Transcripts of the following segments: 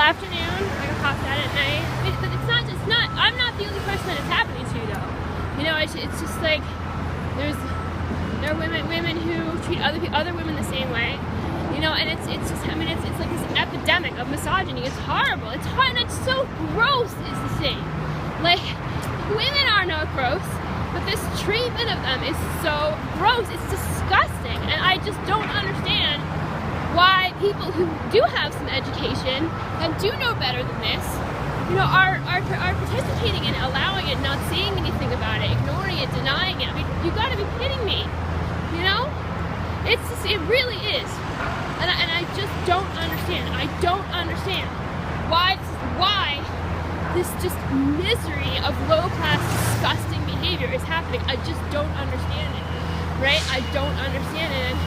afternoon, I got popped at night. I'm not the only person that it's happening to, though. You know, it's just like, there are women who treat other women the same way. You know, and it's just, I mean, it's like this epidemic of misogyny. It's horrible. It's hard, and it's so gross is the thing. Like, women are not gross, but this treatment of them is so gross. It's disgusting, and I just don't understand why people who do have some education and do know better than this, you know, are participating in it, allowing it, not saying anything about it, ignoring it, denying it. I mean, you gotta be kidding me, you know? It really is. And I just don't understand. I don't understand why this just misery of low-class, disgusting behavior is happening. I just don't understand it, right? I don't understand it. And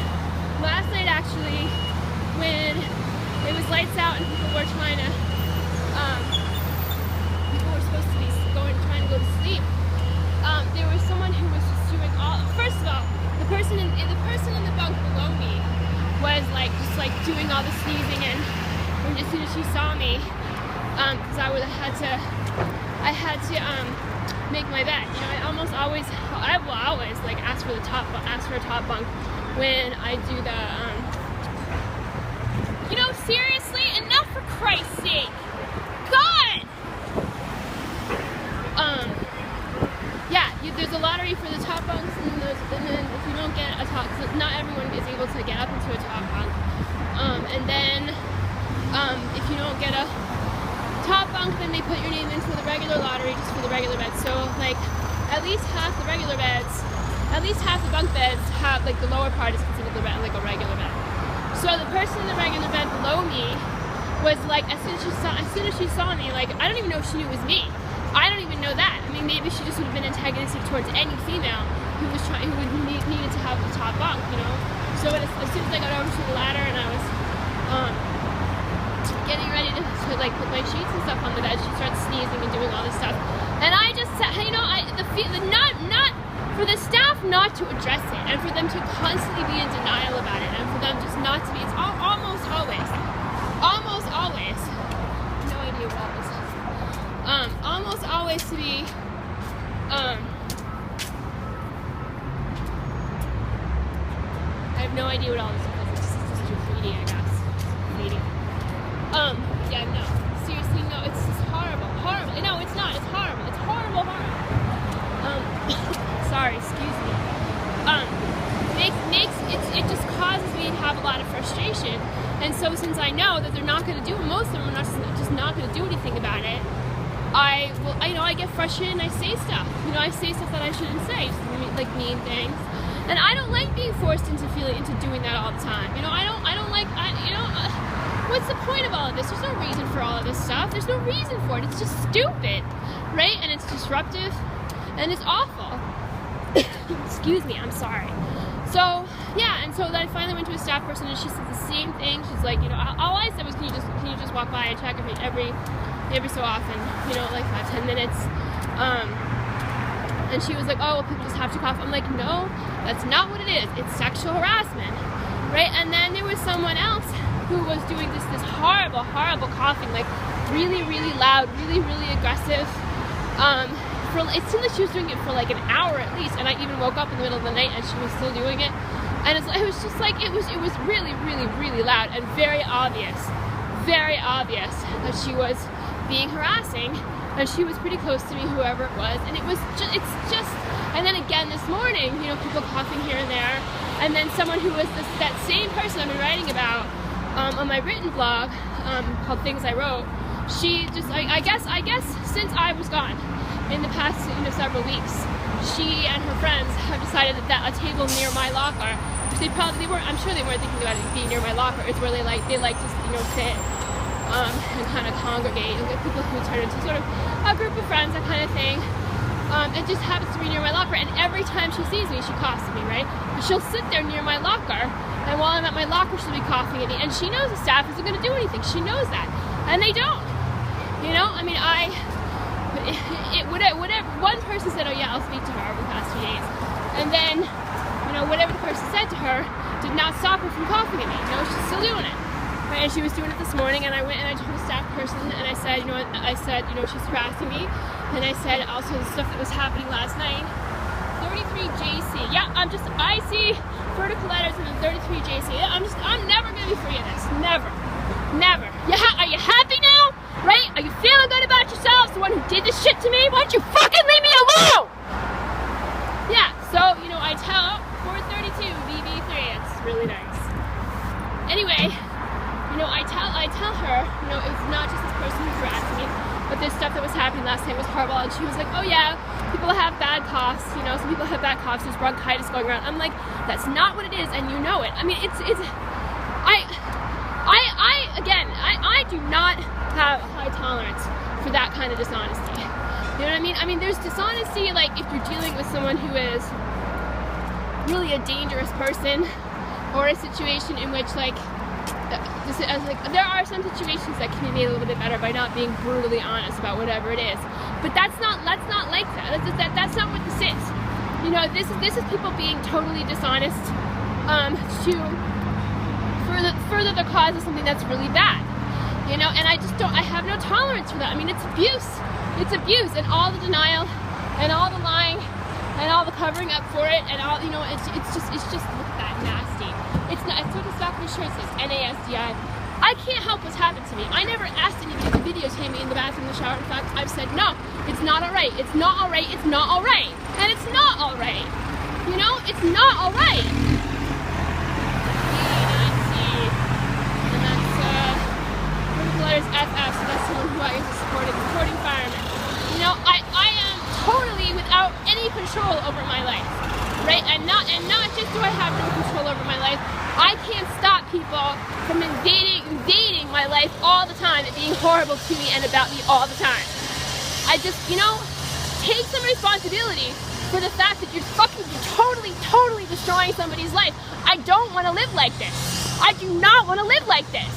last night, actually, when it was lights out and people were trying to, people were supposed to be trying to go to sleep, there was someone who was just doing first of all, the person in the bunk below me was just doing all the sneezing, and as soon as she saw me, because I had to make my bed. You know, I will always like ask for a top bunk when I do the you know, seriously, enough for Christ's sake. God! Yeah, there's a lottery for the top bunks, and then if you don't get a top, not everyone is able to get up into a top bunk. And then if you don't get a top bunk, then they put your name in for the regular lottery, just for the regular beds. So like at least half the bunk beds have, like, the lower part is considered like a regular bed. So the person in the regular bed below me was like, as soon as she saw me, like, I don't even know if she knew it was me. I don't even know that. I mean, maybe she just would have been antagonistic towards any female who needed to have the top bunk, you know. So as soon as I got over to the ladder and I was getting ready to like put my sheets and stuff on the bed, she started sneezing and doing all this stuff. And I just said, you know, not for the staff not to address it, and for them to constantly be in denial about it, and for them just not to be. It's almost always. No idea what that was. Almost always to be. I have no idea what all this is. It's just graffiti, I guess. Graffiti. Yeah, no. Seriously, no. It's just horrible. No, it's not. It's horrible. It's horrible. Sorry, excuse me. It just causes me to have a lot of frustration. And so since I know that they're not going to do it, most of them are just not going to do anything about it, I get frustrated and I say stuff. You know, I say stuff that I shouldn't say, like mean things. And I don't like being forced into doing that all the time. You know, I don't like, what's the point of all of this? There's no reason for all of this stuff. There's no reason for it. It's just stupid, right? And it's disruptive, and it's awful. Excuse me, I'm sorry. So, yeah, and so then I finally went to a staff person, and she said the same thing. She's like, you know, all I said was, can you just walk by and check every so often, you know, like 5-10 minutes. And she was like, oh, well, people just have to cough. I'm like, no, that's not what it is. It's sexual harassment, right? And then there was someone else who was doing this horrible coughing, like really, really loud, really, really aggressive. It seemed like she was doing it for like an hour at least, and I even woke up in the middle of the night and she was still doing it. And it was just like, it was really, really, really loud and very obvious that she was being harassing, and she was pretty close to me, whoever it was, and it's just, and then again this morning, you know, people coughing here and there, and then someone who was that same person I've been writing about on my written blog called Things I Wrote. She just, I guess since I was gone in the past, you know, several weeks, she and her friends have decided that a table near my locker, which I'm sure they weren't thinking about it being near my locker, is where they like to, you know, sit and kind of congregate and get people who turn into sort of a group of friends, that kind of thing. It just happens to be near my locker, and every time she sees me, she coughs at me, right? But she'll sit there near my locker, and while I'm at my locker, she'll be coughing at me, and she knows the staff isn't going to do anything. She knows that, and they don't. You know, I mean, whatever, one person said, oh yeah, I'll speak to her over the past few days, and then, you know, whatever the person said to her did not stop her from coughing at me. You know, she's still doing it. Right, and she was doing it this morning, and I went and I told the staff person, and I said, she's harassing me, and I said also the stuff that was happening last night. 33 JC. Yeah, I see vertical letters and then 33 JC. I'm never gonna be free of this. Never. Are you happy now? Right? Are you feeling good about yourself? The one who did this shit to me? Why don't you fucking leave me alone? Yeah, so, I tell 432 VV3. It's really nice. Anyway, I tell her, it's not just this person who's harassing me, but this stuff that was happening last night was horrible. And she was like, oh yeah, people have bad coughs, some people have bad coughs, there's bronchitis going around. I'm like, that's not what it is, and you know it. I mean, I do not have a high tolerance for that kind of dishonesty. You know what I mean? I mean, there's dishonesty, like, if you're dealing with someone who is really a dangerous person, or a situation in which, there are some situations that can be made a little bit better by not being brutally honest about whatever it is. But that's not like that. That's not what this is. This is people being totally dishonest to further the cause of something that's really bad. And I have no tolerance for that. I mean, it's abuse. It's abuse, and all the denial, and all the lying, and all the covering up for it, and all, it's just look that nasty. It's not. It's what the back of the shirt says, NASDI. I can't help what's happened to me. I never asked anybody to videotape me in the bathroom, in the shower. In fact, I've said, no, it's not all right. It's not all right. It's not all right. And it's not all right. It's not all right. And that's, vertical letters FF, so that's someone who I is supporting firemen. I am totally without any control over my life. Right? And not just do I have no control over my life, I can't stop people from invading my life all the time and being horrible to me and about me all the time. I just, take some responsibility for the fact that you're totally destroying somebody's life. I don't want to live like this. I do not want to live like this.